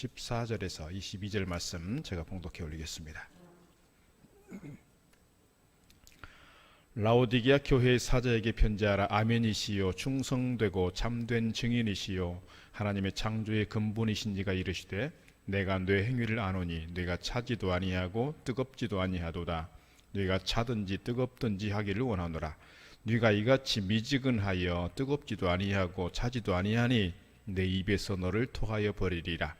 14절에서 22절 말씀 제가 봉독해 올리겠습니다. 라오디게아 교회의 사자에게 편지하라. 아멘이시요 충성되고 참된 증인이시요 하나님의 창조의 근본이신 이가 이르시되 내가 뇌 행위를 아노니 뇌가 차지도 아니하고 뜨겁지도 아니하도다. 뇌가 차든지 뜨겁든지 하기를 원하노라. 뇌가 이같이 미지근하여 뜨겁지도 아니하고 차지도 아니하니 내 입에서 너를 토하여 버리리라.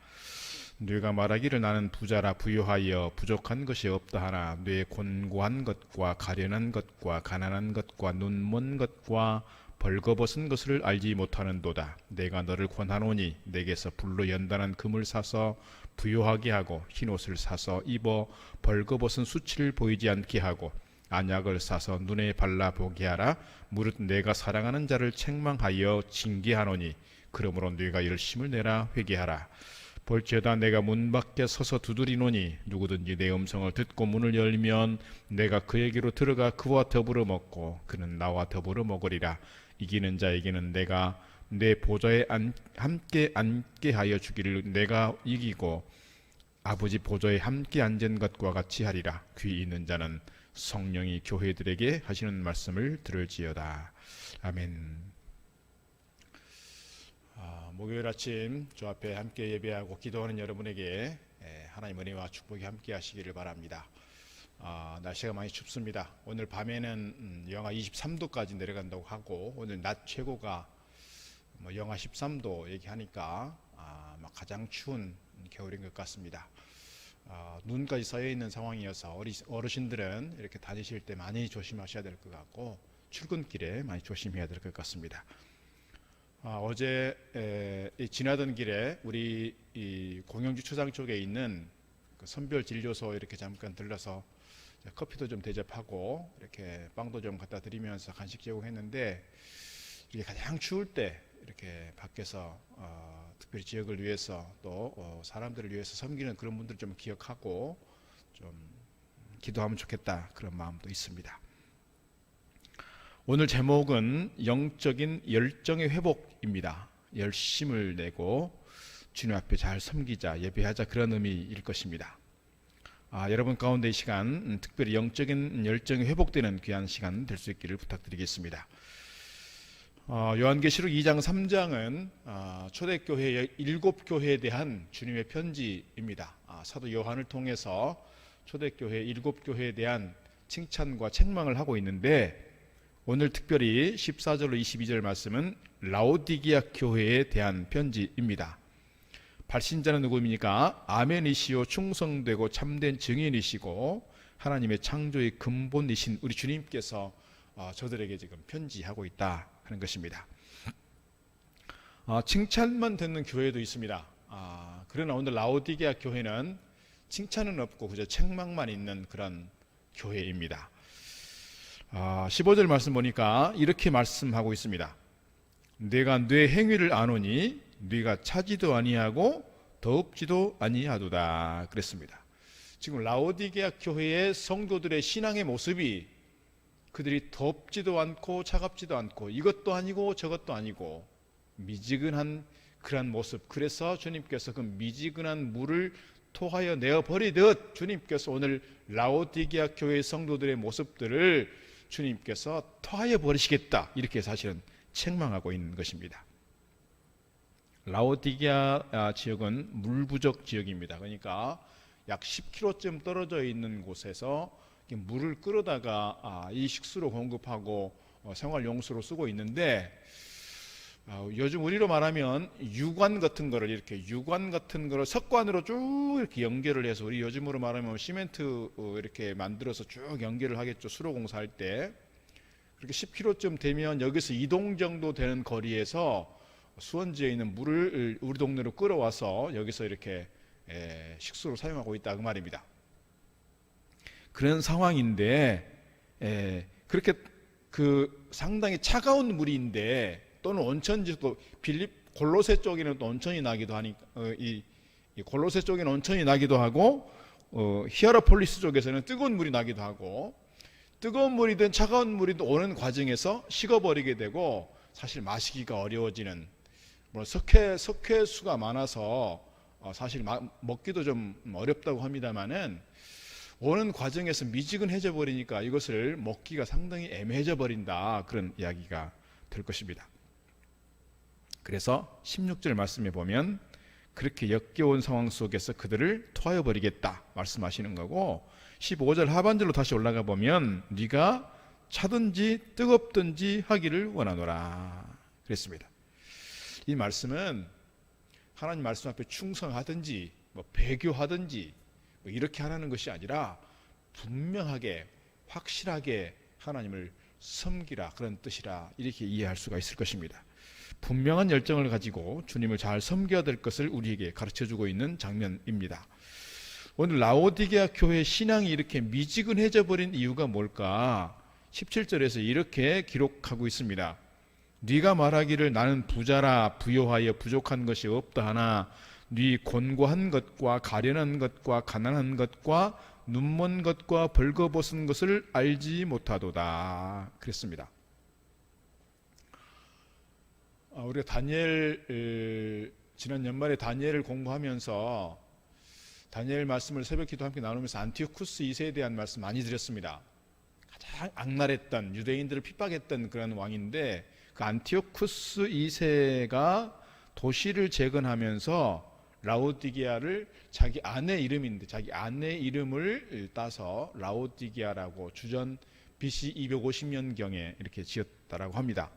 뇌가 말하기를 나는 부자라 부유하여 부족한 것이 없다 하나 뇌 곤고한 것과 가련한 것과 가난한 것과 눈먼 것과 벌거벗은 것을 알지 못하는도다. 내가 너를 권하노니 내게서 불로 연단한 금을 사서 부유하게 하고 흰옷을 사서 입어 벌거벗은 수치를 보이지 않게 하고 안약을 사서 눈에 발라보게 하라. 무릇 내가 사랑하는 자를 책망하여 징계하노니 그러므로 네가 열심을 내라 회개하라. 볼지어다 내가 문 밖에 서서 두드리노니 누구든지 내 음성을 듣고 문을 열면 내가 그에게로 들어가 그와 더불어 먹고 그는 나와 더불어 먹으리라. 이기는 자에게는 내가 내 보좌에 함께 앉게 하여 주기를 내가 이기고 아버지 보좌에 함께 앉은 것과 같이 하리라. 귀 있는 자는 성령이 교회들에게 하시는 말씀을 들을지어다. 아멘. 목요일 아침 주 앞에 함께 예배하고 기도하는 여러분에게 하나님 은혜와 축복이 함께 하시기를 바랍니다. 날씨가 많이 춥습니다. 오늘 밤에는 영하 23도까지 내려간다고 하고 오늘 낮 최고가 영하 13도 얘기하니까 가장 추운 겨울인 것 같습니다. 눈까지 쌓여 있는 상황이어서 어르신들은 이렇게 다니실 때 많이 조심하셔야 될 것 같고 출근길에 많이 조심해야 될 것 같습니다. 어제 지나던 길에 우리 이 공영주차장 쪽에 있는 그 선별진료소 이렇게 잠깐 들러서 커피도 좀 대접하고 이렇게 빵도 좀 갖다 드리면서 간식 제공했는데 이게 가장 추울 때 이렇게 밖에서 특별히 지역을 위해서 또 사람들을 위해서 섬기는 그런 분들 좀 기억하고 좀 기도하면 좋겠다 그런 마음도 있습니다. 오늘 제목은 영적인 열정의 회복입니다. 열심을 내고 주님 앞에 잘 섬기자, 예배하자 그런 의미일 것입니다. 여러분 가운데 이 시간 특별히 영적인 열정이 회복되는 귀한 시간 될 수 있기를 부탁드리겠습니다. 요한계시록 2장 3장은 초대교회 7교회에 대한 주님의 편지입니다. 사도 요한을 통해서 초대교회 7교회에 대한 칭찬과 책망을 하고 있는데 오늘 특별히 14절로 22절 말씀은 라오디게아 교회에 대한 편지입니다. 발신자는 누구입니까? 아멘이시요 충성되고 참된 증인이시고 하나님의 창조의 근본이신 우리 주님께서 저들에게 지금 편지하고 있다 하는 것입니다. 칭찬만 듣는 교회도 있습니다. 그러나 오늘 라오디게아 교회는 칭찬은 없고 그저 책망만 있는 그런 교회입니다. 15절 말씀 보니까 이렇게 말씀하고 있습니다. 내가 뇌 행위를 아노니 뇌가 차지도 아니하고 더웁지도 아니하도다 그랬습니다. 지금 라오디게아 교회의 성도들의 신앙의 모습이 그들이 덥지도 않고 차갑지도 않고 이것도 아니고 저것도 아니고 미지근한 그런 모습. 그래서 주님께서 그 미지근한 물을 토하여 내어버리듯 주님께서 오늘 라오디게아 교회의 성도들의 모습들을 주님께서 토하여 버리시겠다 이렇게 사실은 책망하고 있는 것입니다. 라오디게아 지역은 물 부족 지역입니다. 그러니까 약 10km쯤 떨어져 있는 곳에서 물을 끌어다가 이 식수로 공급하고 생활용수로 쓰고 있는데 요즘 우리로 말하면 유관 같은 거를 석관으로 쭉 이렇게 연결을 해서 우리 요즘으로 말하면 시멘트 이렇게 만들어서 쭉 연결을 하겠죠. 수로 공사할 때. 그렇게 10km쯤 되면 여기서 이동 정도 되는 거리에서 수원지에 있는 물을 우리 동네로 끌어와서 여기서 이렇게 식수로 사용하고 있다 그 말입니다. 그런 상황인데 그렇게 그 상당히 차가운 물인데 또는 온천지도 골로새 쪽에는 또 온천이 나기도 하니까 이 골로새 쪽에는 온천이 나기도 하고 히에라폴리스 쪽에서는 뜨거운 물이 나기도 하고 뜨거운 물이든 차가운 물이든 오는 과정에서 식어버리게 되고 사실 마시기가 어려워지는 석회수가 많아서 사실 먹기도 좀 어렵다고 합니다만은 오는 과정에서 미지근해져 버리니까 이것을 먹기가 상당히 애매해져 버린다, 그런 이야기가 될 것입니다. 그래서 16절 말씀에 보면 그렇게 역겨운 상황 속에서 그들을 토하여 버리겠다 말씀하시는 거고, 15절 하반절로 다시 올라가 보면 네가 차든지 뜨겁든지 하기를 원하노라 그랬습니다. 이 말씀은 하나님 말씀 앞에 충성하든지 배교하든지 이렇게 하라는 것이 아니라 분명하게 확실하게 하나님을 섬기라, 그런 뜻이라, 이렇게 이해할 수가 있을 것입니다. 분명한 열정을 가지고 주님을 잘 섬겨야 될 것을 우리에게 가르쳐주고 있는 장면입니다. 오늘 라오디게아 교회 신앙이 이렇게 미지근해져 버린 이유가 뭘까? 17절에서 이렇게 기록하고 있습니다. 네가 말하기를 나는 부자라 부요하여 부족한 것이 없다 하나 네 곤고한 것과 가련한 것과 가난한 것과 눈먼 것과 벌거벗은 것을 알지 못하도다 그랬습니다. 우리가 다니엘, 지난 연말에 다니엘을 공부하면서 다니엘 말씀을 새벽 기도 함께 나누면서 안티오쿠스 2세에 대한 말씀 많이 드렸습니다. 가장 악랄했던, 유대인들을 핍박했던 그런 왕인데, 그 안티오쿠스 2세가 도시를 재건하면서 라오디게아를 자기 아내 이름인데 자기 아내 이름을 따서 라오디게아라고 주전 BC 250년경에 이렇게 지었다라고 합니다.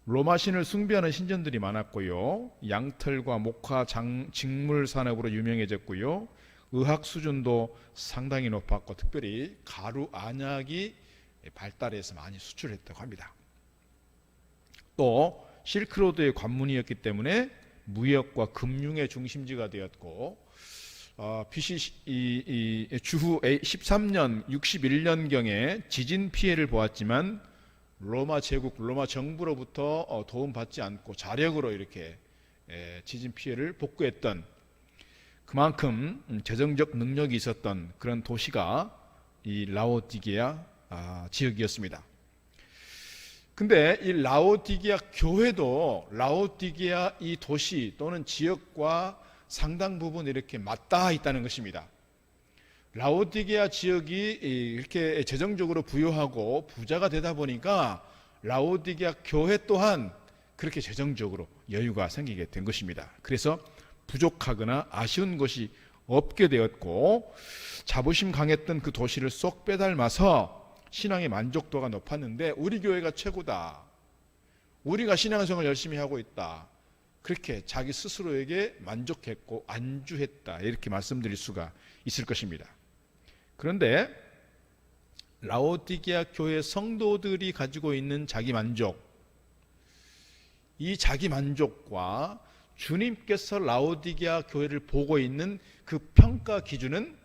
로마 신을 숭배하는 신전들이 많았고요, 양털과 목화 직물 산업으로 유명해졌고요, 의학 수준도 상당히 높았고 특별히 가루 안약이 발달해서 많이 수출했다고 합니다. 또 실크로드의 관문이었기 때문에 무역과 금융의 중심지가 되었고, BC 주후 13년 61년경에 지진 피해를 보았지만 로마 제국, 로마 정부로부터 도움받지 않고 자력으로 이렇게 지진 피해를 복구했던, 그만큼 재정적 능력이 있었던 그런 도시가 이 라오디게아 지역이었습니다. 근데 이 라오디게아 교회도 라오디게아 이 도시 또는 지역과 상당 부분 이렇게 맞닿아 있다는 것입니다. 라오디게아 지역이 이렇게 재정적으로 부유하고 부자가 되다 보니까 라오디게아 교회 또한 그렇게 재정적으로 여유가 생기게 된 것입니다. 그래서 부족하거나 아쉬운 것이 없게 되었고, 자부심 강했던 그 도시를 쏙 빼닮아서 신앙의 만족도가 높았는데 우리 교회가 최고다, 우리가 신앙생활 열심히 하고 있다, 그렇게 자기 스스로에게 만족했고 안주했다, 이렇게 말씀드릴 수가 있을 것입니다. 그런데 라오디게아 교회 성도들이 가지고 있는 자기 만족, 이 자기 만족과 주님께서 라오디게아 교회를 보고 있는 그 평가 기준은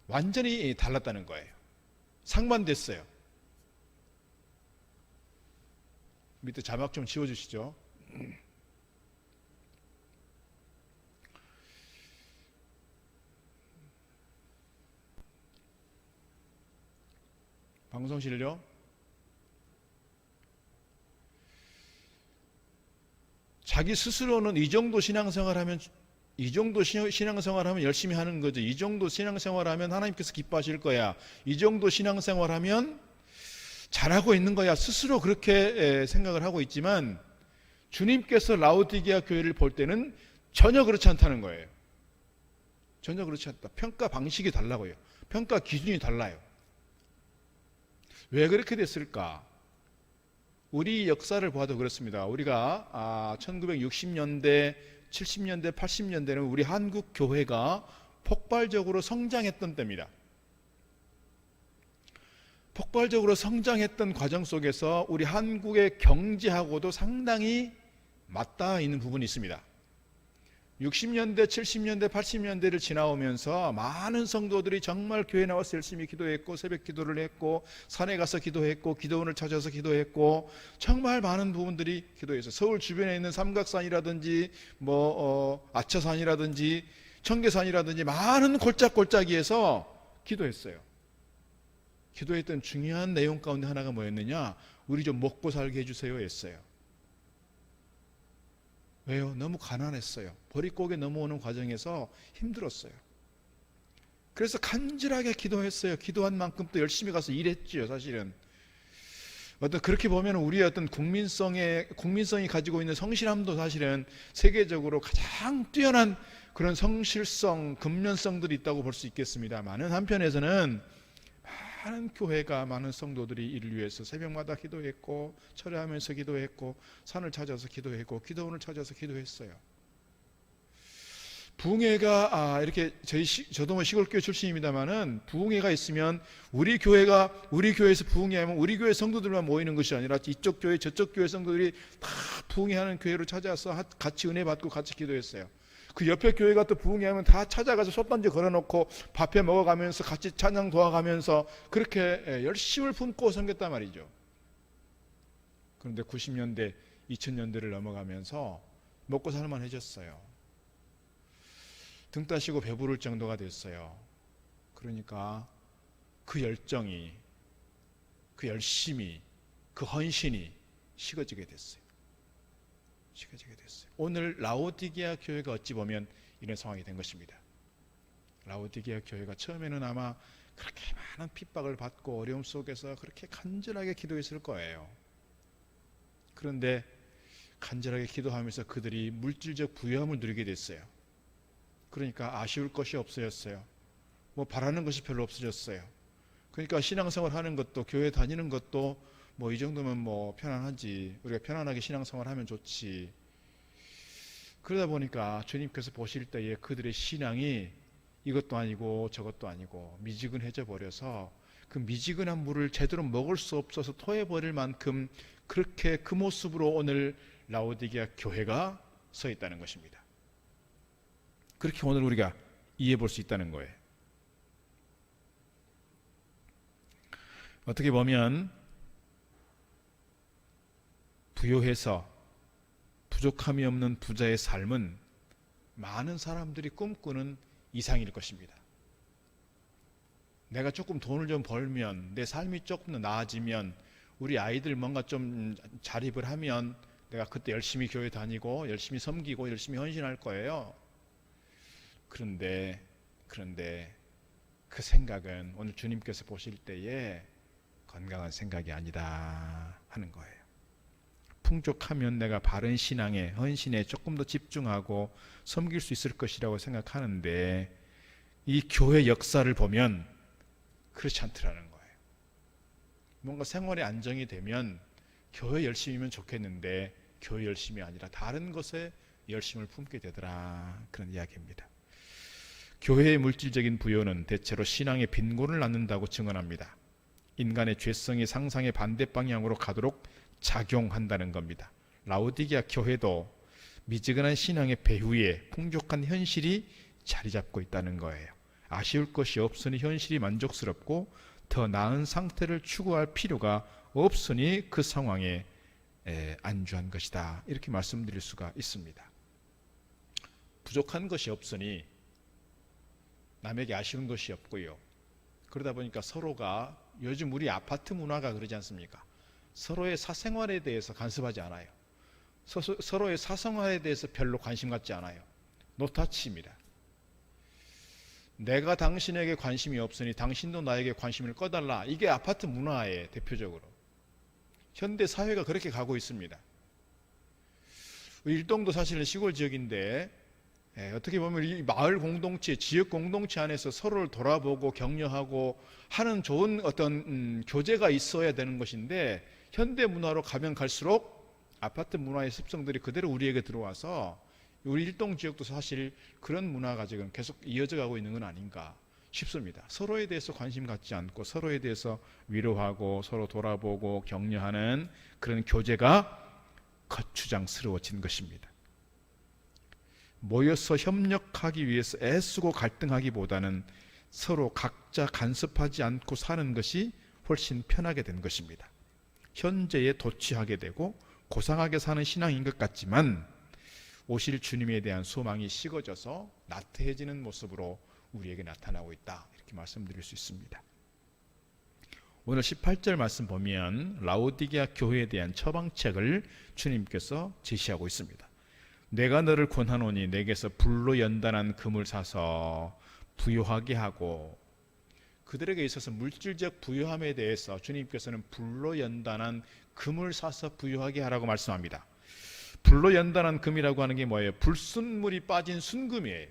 완전히 달랐다는 거예요. 상반됐어요. 밑에 자막 좀 지워주시죠. 방송실요. 자기 스스로는 이 정도 신앙생활하면 열심히 하는 거죠. 이 정도 신앙생활하면 하나님께서 기뻐하실 거야. 이 정도 신앙생활하면 잘하고 있는 거야. 스스로 그렇게 생각을 하고 있지만 주님께서 라오디게아 교회를 볼 때는 전혀 그렇지 않다는 거예요. 전혀 그렇지 않다. 평가 방식이 달라고요. 평가 기준이 달라요. 왜 그렇게 됐을까? 우리 역사를 봐도 그렇습니다. 우리가 1960년대, 70년대, 80년대는 우리 한국 교회가 폭발적으로 성장했던 때입니다. 폭발적으로 성장했던 과정 속에서 우리 한국의 경제하고도 상당히 맞닿아 있는 부분이 있습니다. 60년대, 70년대, 80년대를 지나오면서 많은 성도들이 정말 교회 나와서 열심히 기도했고 새벽 기도를 했고 산에 가서 기도했고 기도원을 찾아서 기도했고 정말 많은 부분들이 기도해서 서울 주변에 있는 삼각산이라든지 아차산이라든지 청계산이라든지 많은 골짜기에서 기도했어요. 기도했던 중요한 내용 가운데 하나가 뭐였느냐? 우리 좀 먹고 살게 해주세요 했어요. 왜요? 너무 가난했어요. 보릿고개 넘어오는 과정에서 힘들었어요. 그래서 간절하게 기도했어요. 기도한 만큼 또 열심히 가서 일했지요, 사실은. 그렇게 보면 우리의 어떤 국민성이 가지고 있는 성실함도 사실은 세계적으로 가장 뛰어난 그런 성실성, 근면성들이 있다고 볼 수 있겠습니다만은, 한편에서는 많은 교회가, 많은 성도들이 이를 위해서 새벽마다 기도했고, 철회하면서 기도했고, 산을 찾아서 기도했고, 기도원을 찾아서 기도했어요. 부흥회가 이렇게 저도 뭐 시골교회 출신입니다만은, 부흥회가 있으면 우리 교회에서 부흥회하면 우리 교회 성도들만 모이는 것이 아니라 이쪽 교회 저쪽 교회 성도들이 다 부흥회하는 교회로 찾아서 같이 은혜 받고 같이 기도했어요. 그 옆에 교회가 또 부흥회하면 다 찾아가서 솥단지 걸어놓고 밥해 먹어가면서 같이 찬양 도와가면서 그렇게 열심을 품고 섬겼단 말이죠. 그런데 90년대 2000년대를 넘어가면서 먹고 살만해졌어요. 등 따시고 배부를 정도가 됐어요. 그러니까 그 열정이, 그 열심이, 그 헌신이 식어지게 됐어요. 오늘 라오디게아 교회가 어찌 보면 이런 상황이 된 것입니다. 라오디게아 교회가 처음에는 아마 그렇게 많은 핍박을 받고 어려움 속에서 그렇게 간절하게 기도했을 거예요. 그런데 간절하게 기도하면서 그들이 물질적 부유함을 누리게 됐어요. 그러니까 아쉬울 것이 없어졌어요. 뭐 바라는 것이 별로 없어졌어요. 그러니까 신앙생활 하는 것도, 교회 다니는 것도 뭐 이 정도면 뭐 편안하지, 우리가 편안하게 신앙생활 하면 좋지. 그러다 보니까 주님께서 보실 때에 그들의 신앙이 이것도 아니고 저것도 아니고 미지근해져 버려서 그 미지근한 물을 제대로 먹을 수 없어서 토해버릴 만큼 그렇게 그 모습으로 오늘 라오디게아 교회가 서 있다는 것입니다. 그렇게 오늘 우리가 이해해 볼 수 있다는 거예요. 어떻게 보면 부요해서 부족함이 없는 부자의 삶은 많은 사람들이 꿈꾸는 이상일 것입니다. 내가 조금 돈을 좀 벌면, 내 삶이 조금 더 나아지면, 우리 아이들 뭔가 좀 자립을 하면 내가 그때 열심히 교회 다니고 열심히 섬기고 열심히 헌신할 거예요. 그런데 그 생각은 오늘 주님께서 보실 때에 건강한 생각이 아니다 하는 거예요. 풍족하면 내가 바른 신앙에, 헌신에 조금 더 집중하고 섬길 수 있을 것이라고 생각하는데, 이 교회 역사를 보면 그렇지 않더라는 거예요. 뭔가 생활에 안정이 되면 교회 열심히면 좋겠는데 교회 열심이 아니라 다른 것에 열심을 품게 되더라, 그런 이야기입니다. 교회의 물질적인 부요는 대체로 신앙의 빈곤을 낳는다고 증언합니다. 인간의 죄성이 상상의 반대 방향으로 가도록 작용한다는 겁니다. 라오디게아 교회도 미지근한 신앙의 배후에 풍족한 현실이 자리 잡고 있다는 거예요. 아쉬울 것이 없으니 현실이 만족스럽고 더 나은 상태를 추구할 필요가 없으니 그 상황에 안주한 것이다, 이렇게 말씀드릴 수가 있습니다. 부족한 것이 없으니 남에게 아쉬운 것이 없고요. 그러다 보니까 서로가, 요즘 우리 아파트 문화가 그러지 않습니까? 서로의 사생활에 대해서 간섭하지 않아요. 서로의 사생활에 대해서 별로 관심 갖지 않아요. 노타치입니다. 내가 당신에게 관심이 없으니 당신도 나에게 관심을 꺼달라. 이게 아파트 문화예요, 대표적으로. 현대 사회가 그렇게 가고 있습니다. 일동도 사실은 시골 지역인데, 어떻게 보면 이 마을 공동체, 지역 공동체 안에서 서로를 돌아보고 격려하고 하는 좋은 어떤 교제가 있어야 되는 것인데, 현대 문화로 가면 갈수록 아파트 문화의 습성들이 그대로 우리에게 들어와서 우리 일동 지역도 사실 그런 문화가 지금 계속 이어져 가고 있는 건 아닌가 싶습니다. 서로에 대해서 관심 갖지 않고 서로에 대해서 위로하고 서로 돌아보고 격려하는 그런 교제가 거추장스러워진 것입니다. 모여서 협력하기 위해서 애쓰고 갈등하기보다는 서로 각자 간섭하지 않고 사는 것이 훨씬 편하게 된 것입니다. 현재에 도취하게 되고 고상하게 사는 신앙인 것 같지만 오실 주님에 대한 소망이 식어져서 나태해지는 모습으로 우리에게 나타나고 있다, 이렇게 말씀드릴 수 있습니다. 오늘 18절 말씀 보면 라오디게아 교회에 대한 처방책을 주님께서 제시하고 있습니다. 내가 너를 권하노니 내게서 불로 연단한 금을 사서 부요하게 하고. 그들에게 있어서 물질적 부요함에 대해서 주님께서는 불로 연단한 금을 사서 부요하게 하라고 말씀합니다. 불로 연단한 금이라고 하는 게 뭐예요? 불순물이 빠진 순금이에요.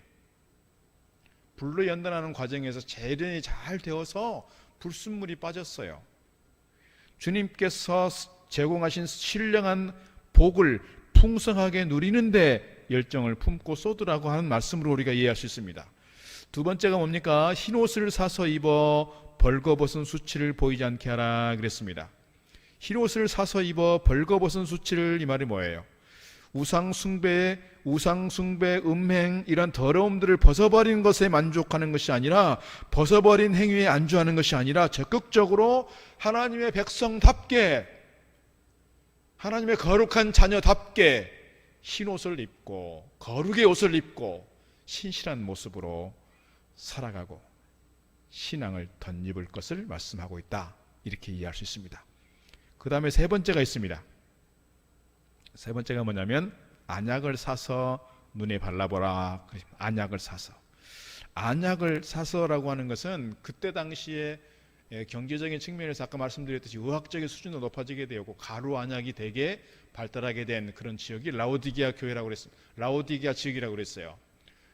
불로 연단하는 과정에서 재련이 잘 되어서 불순물이 빠졌어요. 주님께서 제공하신 신령한 복을 풍성하게 누리는데 열정을 품고 쏟으라고 하는 말씀으로 우리가 이해할 수 있습니다. 두 번째가 뭡니까? 흰옷을 사서 입어 벌거벗은 수치를 보이지 않게 하라 그랬습니다. 흰옷을 사서 입어 벌거벗은 수치를, 이 말이 뭐예요? 우상숭배, 음행, 이런 더러움들을 벗어버리는 것에 만족하는 것이 아니라, 벗어버린 행위에 안주하는 것이 아니라 적극적으로 하나님의 백성답게, 하나님의 거룩한 자녀답게 흰옷을 입고 거룩의 옷을 입고 신실한 모습으로 살아가고 신앙을 덧입을 것을 말씀하고 있다, 이렇게 이해할 수 있습니다. 그 다음에 세 번째가 있습니다. 세 번째가 뭐냐면 안약을 사서 눈에 발라보라. 안약을 사서. 안약을 사서라고 하는 것은 그때 당시에 경제적인 측면에서 아까 말씀드렸듯이 의학적인 수준도 높아지게 되었고 가루 안약이 되게 발달하게 된 그런 지역이 라오디게아 교회라고 그랬습니다. 라오디게아 지역이라고 그랬어요.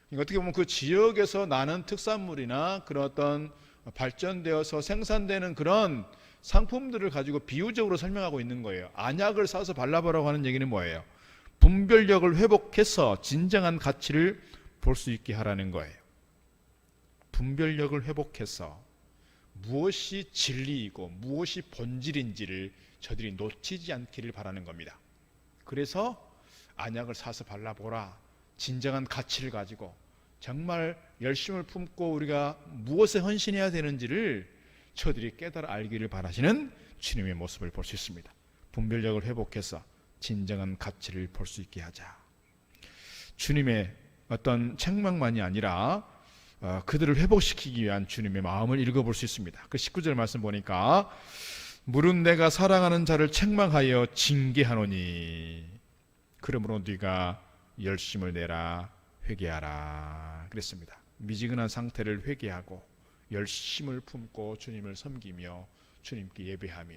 그러니까 어떻게 보면 그 지역에서 나는 특산물이나 그런 어떤 발전되어서 생산되는 그런 상품들을 가지고 비유적으로 설명하고 있는 거예요. 안약을 사서 발라보라고 하는 얘기는 뭐예요? 분별력을 회복해서 진정한 가치를 볼 수 있게 하라는 거예요. 분별력을 회복해서 무엇이 진리이고 무엇이 본질인지를 저들이 놓치지 않기를 바라는 겁니다. 그래서 안약을 사서 발라보라. 진정한 가치를 가지고 정말 열심을 품고 우리가 무엇에 헌신해야 되는지를 저들이 깨달아 알기를 바라시는 주님의 모습을 볼 수 있습니다. 분별력을 회복해서 진정한 가치를 볼 수 있게 하자. 주님의 어떤 책망만이 아니라 그들을 회복시키기 위한 주님의 마음을 읽어볼 수 있습니다. 그 19절 말씀 보니까 물은 내가 사랑하는 자를 책망하여 징계하노니 그러므로 네가 열심을 내라 회개하라 그랬습니다. 미지근한 상태를 회개하고 열심을 품고 주님을 섬기며 주님께 예배하며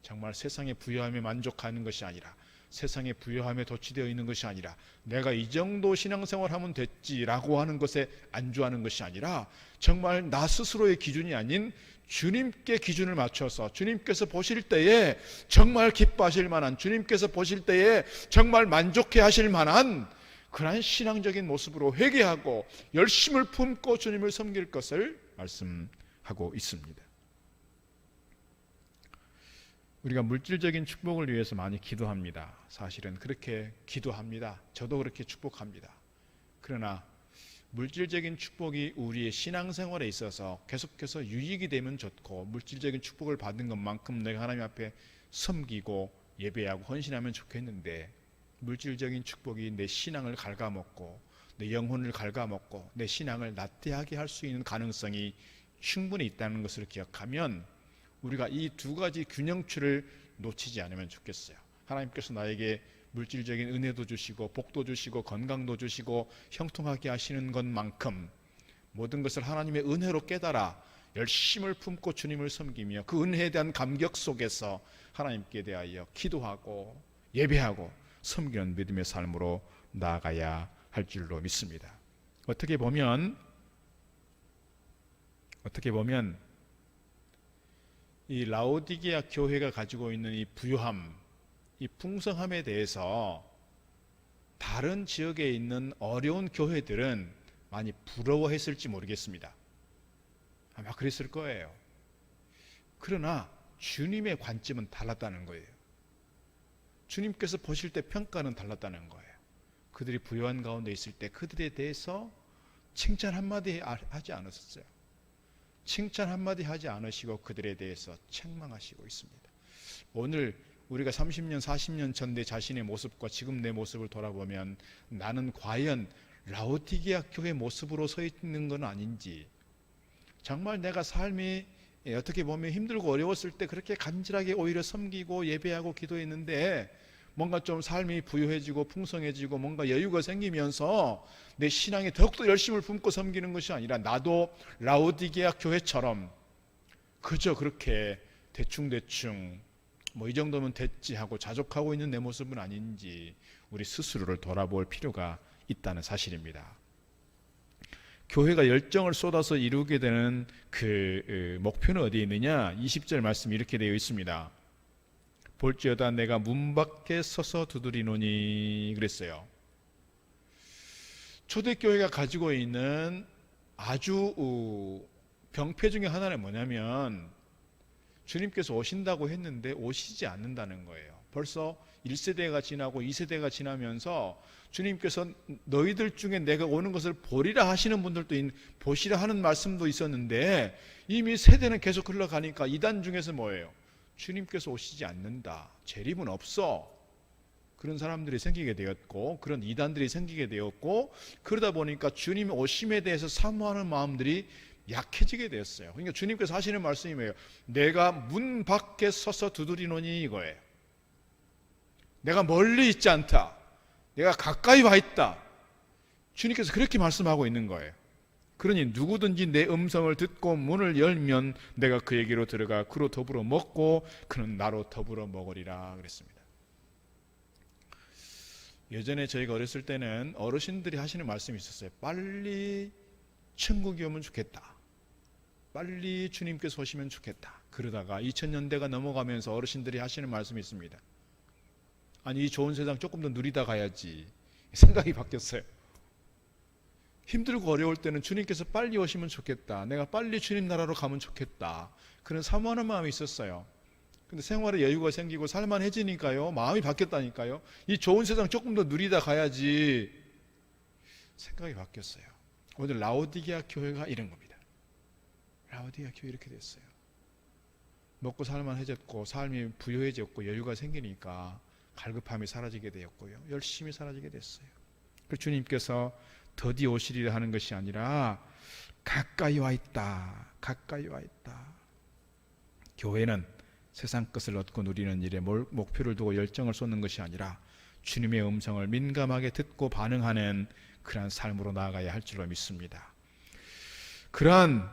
정말 세상의 부요함에 만족하는 것이 아니라 세상의 부요함에 도취되어 있는 것이 아니라 내가 이 정도 신앙생활하면 됐지라고 하는 것에 안주하는 것이 아니라 정말 나 스스로의 기준이 아닌 주님께 기준을 맞춰서 주님께서 보실 때에 정말 기뻐하실 만한, 주님께서 보실 때에 정말 만족해 하실 만한 그러한 신앙적인 모습으로 회개하고 열심을 품고 주님을 섬길 것을 말씀하고 있습니다. 우리가 물질적인 축복을 위해서 많이 기도합니다. 사실은 그렇게 기도합니다. 저도 그렇게 축복합니다. 그러나 물질적인 축복이 우리의 신앙생활에 있어서 계속해서 유익이 되면 좋고 물질적인 축복을 받은 것만큼 내가 하나님 앞에 섬기고 예배하고 헌신하면 좋겠는데 물질적인 축복이 내 신앙을 갉아먹고 내 영혼을 갉아먹고 내 신앙을 나태하게 할 수 있는 가능성이 충분히 있다는 것을 기억하면 우리가 이 두 가지 균형추를 놓치지 않으면 좋겠어요. 하나님께서 나에게 물질적인 은혜도 주시고 복도 주시고 건강도 주시고 형통하게 하시는 것만큼 모든 것을 하나님의 은혜로 깨달아 열심을 품고 주님을 섬기며 그 은혜에 대한 감격 속에서 하나님께 대하여 기도하고 예배하고 섬기는 믿음의 삶으로 나아가야 할 줄로 믿습니다. 어떻게 보면 이 라오디게아 교회가 가지고 있는 이 부요함, 이 풍성함에 대해서 다른 지역에 있는 어려운 교회들은 많이 부러워했을지 모르겠습니다. 아마 그랬을 거예요. 그러나 주님의 관점은 달랐다는 거예요. 주님께서 보실 때 평가는 달랐다는 거예요. 그들이 부요한 가운데 있을 때 그들에 대해서 칭찬 한마디 하지 않았어요. 칭찬 한마디 하지 않으시고 그들에 대해서 책망하시고 있습니다. 오늘 우리가 30년, 40년 전 내 자신의 모습과 지금 내 모습을 돌아보면 나는 과연 라오디게아 교회 모습으로 서 있는 건 아닌지, 정말 내가 삶이 어떻게 보면 힘들고 어려웠을 때 그렇게 간절하게 오히려 섬기고 예배하고 기도했는데 뭔가 좀 삶이 부유해지고 풍성해지고 뭔가 여유가 생기면서 내 신앙에 더욱더 열심을 품고 섬기는 것이 아니라 나도 라오디게아 교회처럼 그저 그렇게 대충대충 뭐 이 정도면 됐지 하고 자족하고 있는 내 모습은 아닌지 우리 스스로를 돌아볼 필요가 있다는 사실입니다. 교회가 열정을 쏟아서 이루게 되는 그 목표는 어디에 있느냐? 20절 말씀 이렇게 되어 있습니다. 볼지어다 내가 문 밖에 서서 두드리노니 그랬어요. 초대교회가 가지고 있는 아주 병폐 중에 하나는 뭐냐면 주님께서 오신다고 했는데 오시지 않는다는 거예요. 벌써 1세대가 지나고 2세대가 지나면서 주님께서 너희들 중에 내가 오는 것을 보리라 하시는 분들도 보시라 하는 말씀도 있었는데 이미 세대는 계속 흘러가니까 이단 중에서 뭐예요? 주님께서 오시지 않는다. 재림은 없어. 그런 사람들이 생기게 되었고 그런 이단들이 생기게 되었고 그러다 보니까 주님 오심에 대해서 사모하는 마음들이 약해지게 되었어요. 그러니까 주님께서 하시는 말씀이 뭐예요? 내가 문 밖에 서서 두드리노니 이거예요. 내가 멀리 있지 않다. 내가 가까이 와 있다. 주님께서 그렇게 말씀하고 있는 거예요. 그러니 누구든지 내 음성을 듣고 문을 열면 내가 그에게로 들어가 그로 더불어 먹고 그는 나로 더불어 먹으리라 그랬습니다. 예전에 저희가 어렸을 때는 어르신들이 하시는 말씀이 있었어요. 빨리 천국이 오면 좋겠다. 빨리 주님께서 오시면 좋겠다. 그러다가 2000년대가 넘어가면서 어르신들이 하시는 말씀이 있습니다. 아니 이 좋은 세상 조금 더 누리다 가야지. 생각이 바뀌었어요. 힘들고 어려울 때는 주님께서 빨리 오시면 좋겠다. 내가 빨리 주님 나라로 가면 좋겠다. 그런 사모하는 마음이 있었어요. 근데 생활에 여유가 생기고 살만해지니까요. 마음이 바뀌었다니까요. 이 좋은 세상 조금 더 누리다 가야지. 생각이 바뀌었어요. 오늘 라오디게아 교회가 이런 겁니다. 라오디게아 교회 이렇게 됐어요. 먹고 살만해졌고 삶이 부유해졌고 여유가 생기니까 갈급함이 사라지게 되었고요. 열심히 사라지게 됐어요. 그 주님께서 더디 오시리라 하는 것이 아니라 가까이 와 있다. 가까이 와 있다. 교회는 세상 것을 얻고 누리는 일에 목표를 두고 열정을 쏟는 것이 아니라 주님의 음성을 민감하게 듣고 반응하는 그러한 삶으로 나아가야 할 줄로 믿습니다. 그러한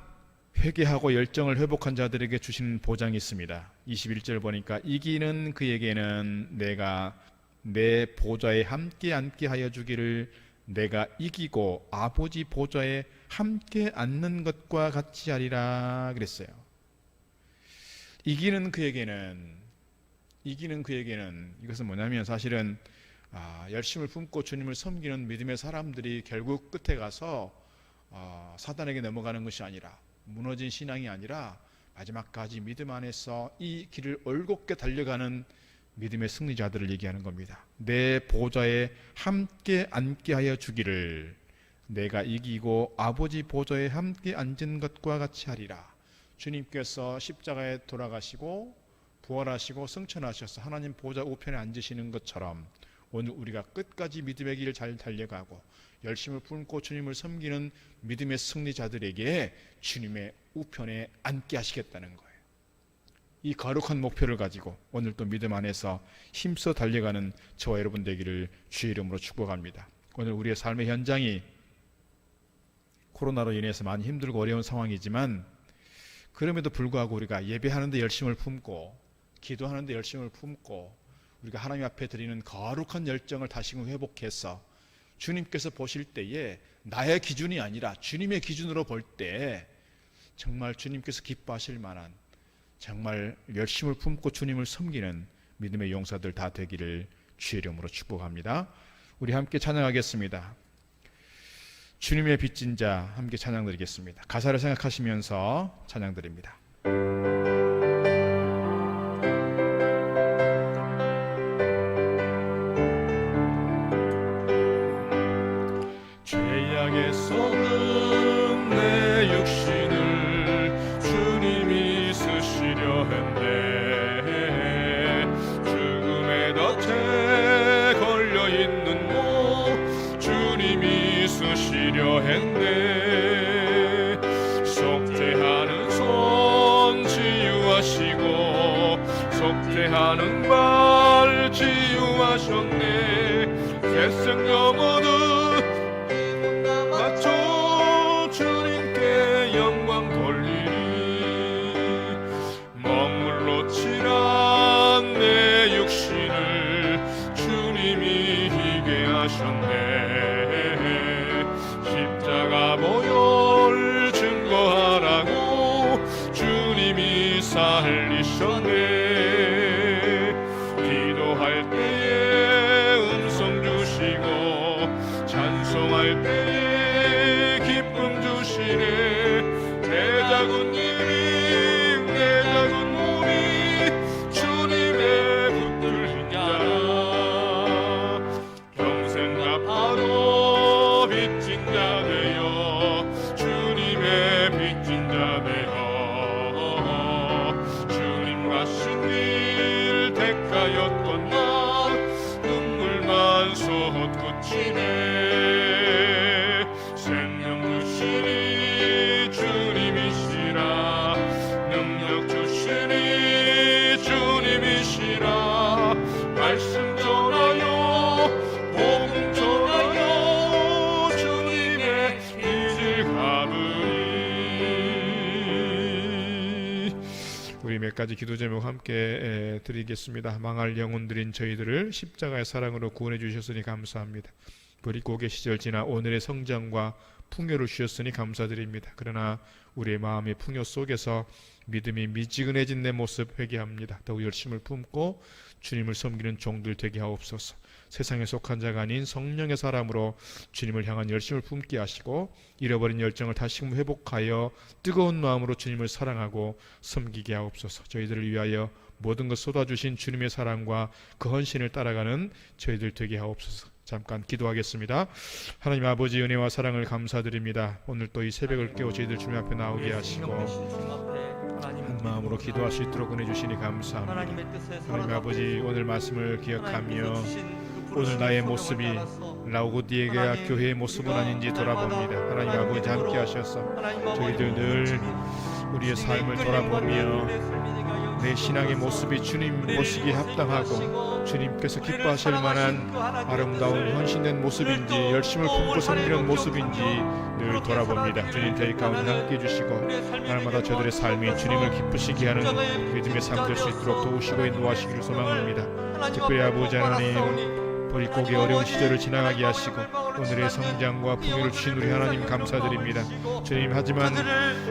회개하고 열정을 회복한 자들에게 주시는 보장이 있습니다. 21절 보니까 이기는 그에게는 내가 내 보좌에 함께 앉게 하여 주기를 내가 이기고 아버지 보좌에 함께 앉는 것과 같이 하리라 그랬어요. 이기는 그에게는 이것은 뭐냐면 사실은 열심을 품고 주님을 섬기는 믿음의 사람들이 결국 끝에 가서 사단에게 넘어가는 것이 아니라 무너진 신앙이 아니라 마지막까지 믿음 안에서 이 길을 올곧게 달려가는 믿음의 승리자들을 얘기하는 겁니다. 내 보좌에 함께 앉게 하여 주기를 내가 이기고 아버지 보좌에 함께 앉은 것과 같이 하리라. 주님께서 십자가에 돌아가시고 부활하시고 승천하셔서 하나님 보좌 우편에 앉으시는 것처럼 오늘 우리가 끝까지 믿음의 길을 잘 달려가고 열심을 품고 주님을 섬기는 믿음의 승리자들에게 주님의 우편에 앉게 하시겠다는 거예요. 이 거룩한 목표를 가지고 오늘 또 믿음 안에서 힘써 달려가는 저와 여러분 되기를 주의 이름으로 축복합니다. 오늘 우리의 삶의 현장이 코로나로 인해서 많이 힘들고 어려운 상황이지만 그럼에도 불구하고 우리가 예배하는 데 열심을 품고 기도하는 데 열심을 품고 우리가 하나님 앞에 드리는 거룩한 열정을 다시금 회복해서 주님께서 보실 때에 나의 기준이 아니라 주님의 기준으로 볼 때 정말 주님께서 기뻐하실 만한 정말 열심을 품고 주님을 섬기는 믿음의 용사들 다 되기를 주의 이름으로 축복합니다. 우리 함께 찬양하겠습니다. 주님의 빚진 자 함께 찬양드리겠습니다. 가사를 생각하시면서 찬양드립니다. 죄악에 속은 내 육신을 주님이 쓰시려 했네. 죽음의 덫에 걸려있는 몸 주님이 쓰시려 했네. 속죄하는 손 살리셨네. 기도할 때에 음성 주시고 찬송할 때에 기쁨 주시네. 내 작은 일이 내 작은 몸이 주님의 붙들린 자라. 평생 갚아도 빚진 자 되어 주님의 빚진 자 되어 주님 가신 길 택하였던 나 눈물만 솟구치네. 생명 주시니 주님이시라. 능력 주시니 주님이시라. 말씀 전하여 복음 전하여 주님의 이질 가으리. 우리 몇 가지 기도 제목 함께 드리겠습니다. 망할 영혼들인 저희들을 십자가의 사랑으로 구원해 주셨으니 감사합니다. 버리고개 시절 지나 오늘의 성장과 풍요를 주셨으니 감사드립니다. 그러나 우리의 마음의 풍요 속에서 믿음이 미지근해진 내 모습 회개합니다. 더욱 열심을 품고 주님을 섬기는 종들 되게 하옵소서. 세상에 속한 자가 아닌 성령의 사람으로 주님을 향한 열심을 품게 하시고 잃어버린 열정을 다시금 회복하여 뜨거운 마음으로 주님을 사랑하고 섬기게 하옵소서. 저희들을 위하여 모든 것 쏟아주신 주님의 사랑과 그 헌신을 따라가는 저희들 되게 하옵소서. 잠깐 기도하겠습니다. 하나님 아버지 은혜와 사랑을 감사드립니다. 오늘 또 이 새벽을 깨워 저희들 주님 앞에 나오게 하시고 한 마음으로 기도할 수 있도록 은혜 주시니 감사합니다. 하나님 아버지 오늘 말씀을 기억하며 오늘 나의 모습이 라오디게아 교회의 모습은 아닌지 돌아봅니다. 하나님 아버지 함께 하셔서 저희들 늘 우리의 삶을 돌아보며 내 신앙의 모습이 주님 보시기에 합당하고 주님께서 기뻐하실 만한 아름다운 헌신된 모습인지 열심을 품고 섬기는 모습인지 늘 돌아봅니다. 주님 저희 가운데 함께 해주시고 날마다 저들의 삶이 주님을 기쁘시게 하는 믿음의 삶 될 수 있도록 도우시고 인도하시기를 소망합니다. 특별히 아버지 하나님 버리고개 어려운 시절을 지나가게 하시고 오늘의 성장과 풍요를 주신 우리 하나님 감사드립니다. 주님 하지만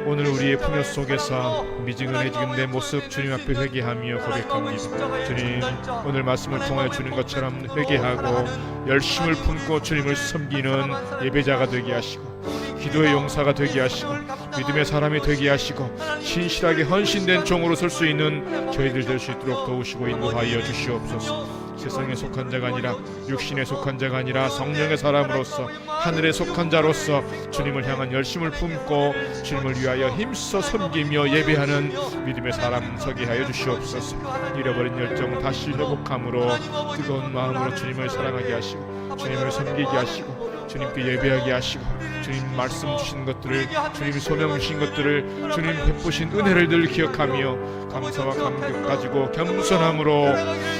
오늘 우리의 풍요 속에서 미지근해진 내 모습 주님 앞에 회개하며 고백합니다. 주님 오늘 말씀을 통하여 주는 것처럼 회개하고 열심을 품고 주님을 섬기는 예배자가 되게 하시고 기도의 용사가 되게 하시고 믿음의 사람이 되게 하시고 신실하게 헌신된 종으로 설 수 있는 저희들 될 수 있도록 도우시고 인도하여 주시옵소서. 세상에 속한 자가 아니라 육신에 속한 자가 아니라 성령의 사람으로서 하늘에 속한 자로서 주님을 향한 열심을 품고 주님을 위하여 힘써 섬기며 예배하는 믿음의 사람 서게 하여 주시옵소서. 잃어버린 열정 다시 회복함으로 뜨거운 마음으로 주님을 사랑하게 하시고 주님을 섬기게 하시고 주님께 예배하게 하시고 주님 말씀 주신 것들을 주님 소명 주신 것들을 주님 베푸신 은혜를 늘 기억하며 감사와 감격 가지고 겸손함으로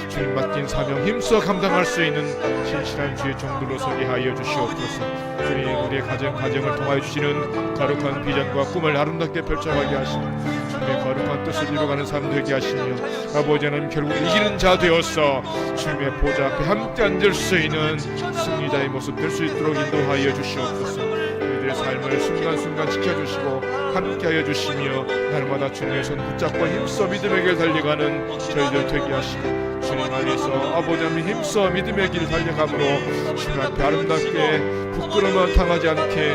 주님 맡긴 사명 힘써 감당할 수 있는 신실한 주의 종들로 서게 하여 주시옵소서. 주님 우리의 가정을 통하여 주시는 거룩한 비전과 꿈을 아름답게 펼쳐가게 하시고 주님의 거룩한 뜻을 이루어가는 삶 되게 하시며 아버지는 결국 이기는 자 되어서 주님의 보좌 앞에 함께 앉을 수 있는 승리자의 모습 될 수 있도록 인도하여 주시옵소서. 우리들의 삶을 순간순간 지켜주시고 함께하여 주시며 날마다 주님의 손 붙잡고 힘써 믿음의 길 달려가는 저희들 되게 하시고 주님 안에서 아버지 하나님 힘써 믿음의 길 달려감으로 주님 앞에 아름답게 부끄러움만 당하지 않게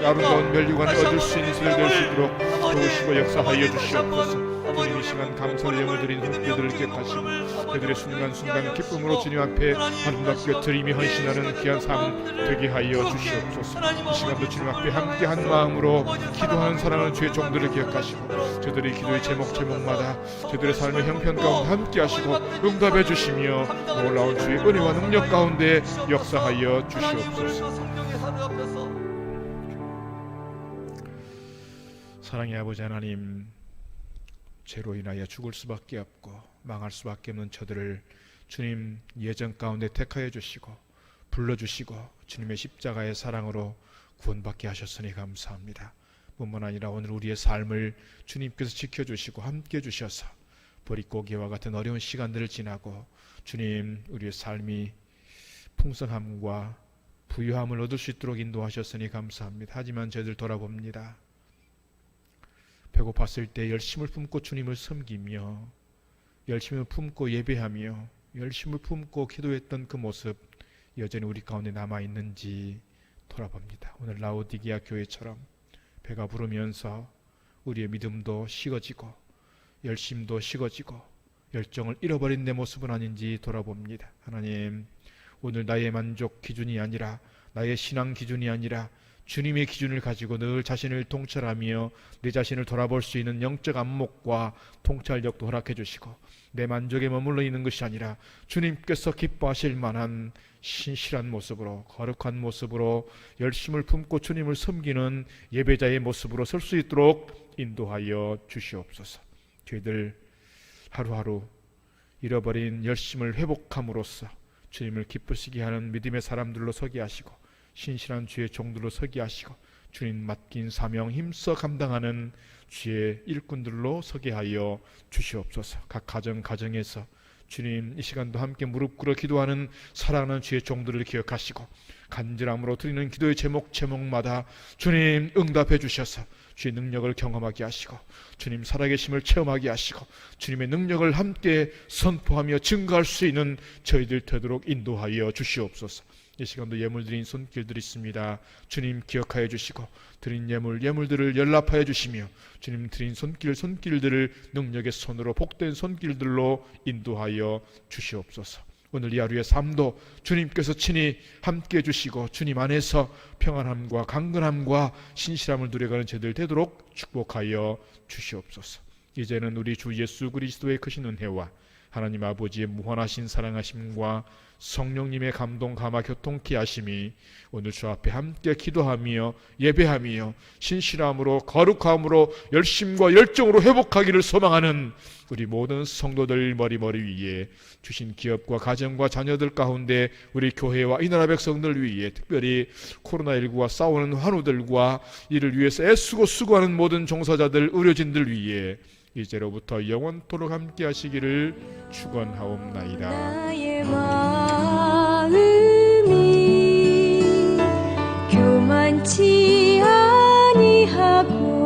아름다운 멸류관을 얻을 수 있는 세대 될 수 있도록 도우시고 역사하여 주시옵소서. 주님 이 시간 감사를 영을 드린 그들을 기억하시고 그들의 순간순간 기쁨으로 주님 앞에 아름답게 드림이 헌신하는 귀한 삶 되게 하여 주시옵소서. 이 시간도 주님 앞에 함께 한 마음으로 기도하는 사랑하는 주의 종들을 기억하시고 저들의 기도의 제목마다 저들의 삶의 형편 가운데 함께 하시고 응답해 주시며 놀라운 주의 은혜와 능력 가운데 역사하여 주시옵소서. 사랑의 아버지 하나님, 죄로 인하여 죽을 수밖에 없고 망할 수밖에 없는 저들을 주님 예정 가운데 택하여 주시고 불러주시고 주님의 십자가의 사랑으로 구원받게 하셨으니 감사합니다. 뿐만 아니라 오늘 우리의 삶을 주님께서 지켜주시고 함께 해주셔서 버릿고개와 같은 어려운 시간들을 지나고 주님 우리의 삶이 풍성함과 부유함을 얻을 수 있도록 인도하셨으니 감사합니다. 하지만 저희들 돌아봅니다. 배고팠을 때 열심을 품고 주님을 섬기며 열심을 품고 예배하며 열심을 품고 기도했던 그 모습 여전히 우리 가운데 남아있는지 돌아봅니다. 오늘 라오디게아 교회처럼 배가 부르면서 우리의 믿음도 식어지고 열심도 식어지고 열정을 잃어버린 내 모습은 아닌지 돌아봅니다. 하나님, 오늘 나의 만족 기준이 아니라 나의 신앙 기준이 아니라 주님의 기준을 가지고 늘 자신을 통찰하며 내 자신을 돌아볼 수 있는 영적 안목과 통찰력도 허락해 주시고 내 만족에 머물러 있는 것이 아니라 주님께서 기뻐하실 만한 신실한 모습으로 거룩한 모습으로 열심을 품고 주님을 섬기는 예배자의 모습으로 설 수 있도록 인도하여 주시옵소서. 저희들 하루하루 잃어버린 열심을 회복함으로써 주님을 기쁘시게 하는 믿음의 사람들로 서게 하시고 신실한 주의 종들로 서게 하시고 주님 맡긴 사명 힘써 감당하는 주의 일꾼들로 서게 하여 주시옵소서. 각 가정에서 주님 이 시간도 함께 무릎 꿇어 기도하는 사랑하는 주의 종들을 기억하시고 간절함으로 드리는 기도의 제목마다 주님 응답해 주셔서 주의 능력을 경험하게 하시고 주님 살아계심을 체험하게 하시고 주님의 능력을 함께 선포하며 증거할 수 있는 저희들 되도록 인도하여 주시옵소서. 이 시간도 예물 드린 손길들이 있습니다. 주님 기억하여 주시고 드린 예물들을 연락하여 주시며 주님 드린 손길들을 능력의 손으로 복된 손길들로 인도하여 주시옵소서. 오늘 이 하루의 삶도 주님께서 친히 함께 해주시고 주님 안에서 평안함과 강건함과 신실함을 누려가는 저희들 되도록 축복하여 주시옵소서. 이제는 우리 주 예수 그리스도의 크신 은혜와 하나님 아버지의 무한하신 사랑하심과 성령님의 감동 감화 교통케 하심이 오늘 주 앞에 함께 기도하며 예배하며 신실함으로 거룩함으로 열심과 열정으로 회복하기를 소망하는 우리 모든 성도들 머리 위에 주신 기업과 가정과 자녀들 가운데 우리 교회와 이 나라 백성들 위에 특별히 코로나19와 싸우는 환우들과 이를 위해서 애쓰고 수고하는 모든 종사자들 의료진들 위에 이제로부터 영원토록 함께 하시기를 축원하옵나이다. 나의 마음이 교만치 아니하고